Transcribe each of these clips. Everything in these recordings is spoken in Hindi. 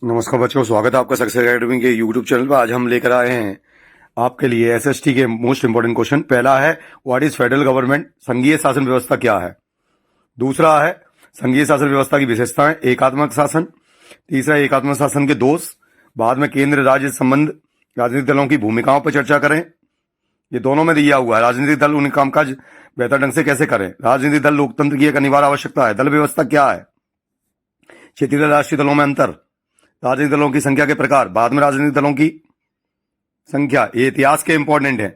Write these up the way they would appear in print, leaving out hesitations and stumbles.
नमस्कार बच्चों, स्वागत है आपका सक्सेस एकेडमी के यूट्यूब चैनल पर। आज हम लेकर आए हैं आपके लिए एसएसटी के मोस्ट इंपोर्टेंट क्वेश्चन। पहला है, व्हाट इज फेडरल गवर्नमेंट? संघीय शासन व्यवस्था क्या है? दूसरा है, संघीय शासन व्यवस्था की विशेषताएं, एकात्मक शासन। तीसरा, एकात्मक शासन के दोष। बाद में केंद्र राज्य संबंध, राजनीतिक दलों की भूमिकाओं पर चर्चा करें। ये दोनों में दिया हुआ है। राजनीतिक दल उनके कामकाज बेहतर ढंग से कैसे करें? राजनीतिक दल लोकतंत्र की एक अनिवार्य आवश्यकता है। दल व्यवस्था क्या है? क्षेत्रीय राष्ट्रीय दलों में अंतर। राजनीतिक दलों की संख्या के प्रकार। बाद में राजनीतिक दलों की संख्या, ये इतिहास के इंपॉर्टेंट है।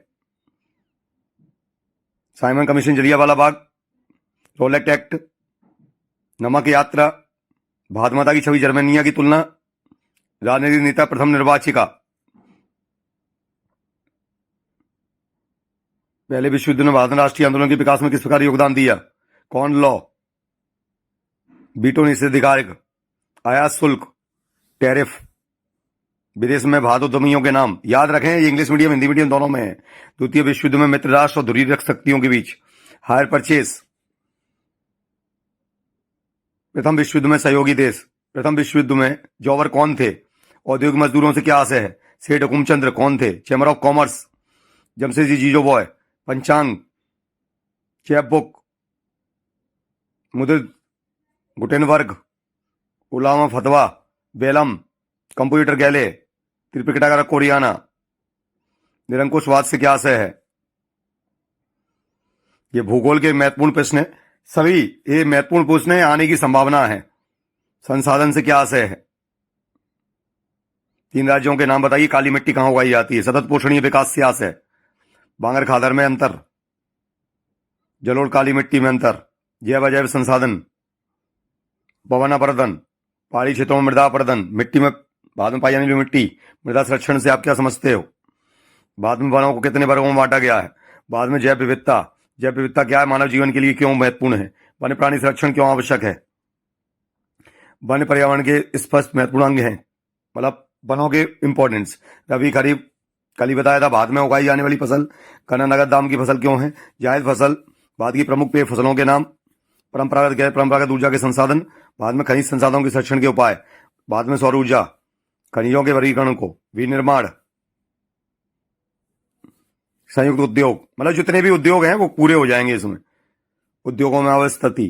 Simon commission, Jallianwala Bagh, रोलेक्ट act, नमक यात्रा, भारत माता की छवि, जर्मनिया की तुलना, राजनीतिक नेता प्रथम निर्वाचिका। पहले विश्व युद्ध में भारत ने राष्ट्रीय आंदोलन के विकास में किस प्रकार योगदान दिया? कॉर्न लॉ, बीटो निषेधाधिकार, आयात शुल्क, टैरिफ। विदेश में भारत उद्यमियों के नाम याद रखें, ये इंग्लिश मीडियम हिंदी मीडियम दोनों में है। द्वितीय विश्व युद्ध में मित्र राष्ट्र और ध्रुवीय शक्तियों के बीच हायर परचेस। प्रथम विश्व युद्ध में सहयोगी देश। प्रथम विश्व युद्ध में जॉबर कौन थे? औद्योगिक मजदूरों से क्या आशय है? सेठ हुकुमचंद्र कौन थे? Chamber of commerce, Jamshedji Jejeebhoy. पंचांग, चैप बुक, मुद्रित गुटेनबर्ग, उलामा फतवा, बेलम, कंप्यूटर गैले, त्रिपिटकागार कोरियाना। निरंकुशवाद से क्या आशय है? ये भूगोल के महत्वपूर्ण प्रश्न है। सभी ये महत्वपूर्ण प्रश्न आने की संभावना है। संसाधन से क्या आशय है? तीन राज्यों के नाम बताइए। काली मिट्टी कहां उगाई जाती है? सतत पोषणीय विकास से आशय। बांगर खादर में अंतर, जलोढ़ काली मिट्टी में अंतर। जैव अजैव संसाधन, पवन अपर्दन, पहाड़ी क्षेत्रों में मृदा अपर्दन, मिट्टी में बाद में पाई जाने वाली मिट्टी। मृदा संरक्षण से आप क्या समझते हो? बाद में वनों को कितने वर्गों में बांटा गया है? बाद में जैव विविधता। जैव विविधता क्या है? मानव जीवन के लिए क्यों महत्वपूर्ण है? वन्य प्राणी संरक्षण क्यों आवश्यक है? वन्य पर्यावरण के स्पष्ट महत्वपूर्ण अंग हैं, मतलब वनों के इंपॉर्टेंस। रबी खरीफ कल ही बताया था। बाद में उगाई जाने वाली फसल। गन्ना नगद दाम की फसल क्यों है? जायद फसल। बाद की प्रमुख पेय फसलों के नाम। परंपरागत गैर परंपरागत ऊर्जा के संसाधन। बाद में खनिज संसाधनों के संरक्षण के उपाय। बाद में सौर ऊर्जा, खनिजों के वर्गीकरण को, विनिर्माण, संयुक्त उद्योग, मतलब जितने भी उद्योग हैं वो पूरे हो जाएंगे इसमें। उद्योगों में अवस्थिति,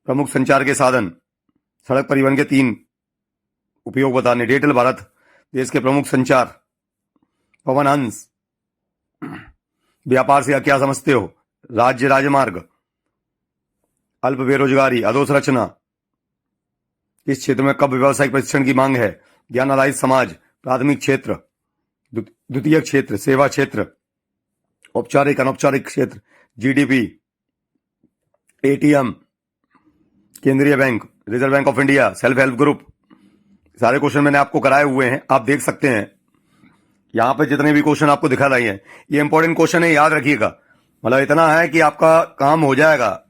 प्रमुख संचार के साधन, सड़क परिवहन के 3 उपयोग बताने। डिजिटल भारत, देश के प्रमुख संचार, पवन हंस। व्यापार से क्या समझते हो? राज्य राजमार्ग, अल्प बेरोजगारी, अधोसंरचना। किस क्षेत्र में कब व्यावसायिक प्रशिक्षण की मांग है? ज्ञान आधारित समाज, प्राथमिक क्षेत्र, द्वितीय क्षेत्र, सेवा क्षेत्र, औपचारिक अनौपचारिक क्षेत्र, जीडीपी, एटीएम, केंद्रीय bank, reserve bank of India, self help group. सारे क्वेश्चन मैंने आपको कराए हुए हैं, आप देख सकते हैं। यहां पे जितने भी क्वेश्चन आपको दिखा रही है ये इंपॉर्टेंट क्वेश्चन है, याद रखिएगा। मतलब इतना है कि आपका काम हो जाएगा,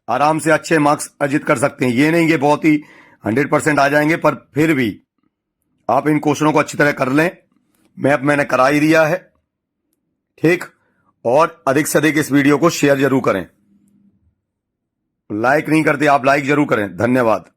आराम से अच्छे मार्क्स अर्जित कर सकते हैं। ये नहीं कि बहुत ही 100% आ जाएंगे, पर फिर भी आप इन क्वेश्चनों को अच्छी तरह कर लें। मैप मैंने करा ही दिया है, ठीक। और अधिक से अधिक इस वीडियो को शेयर जरूर करें। लाइक नहीं करते आप, लाइक जरूर करें। धन्यवाद।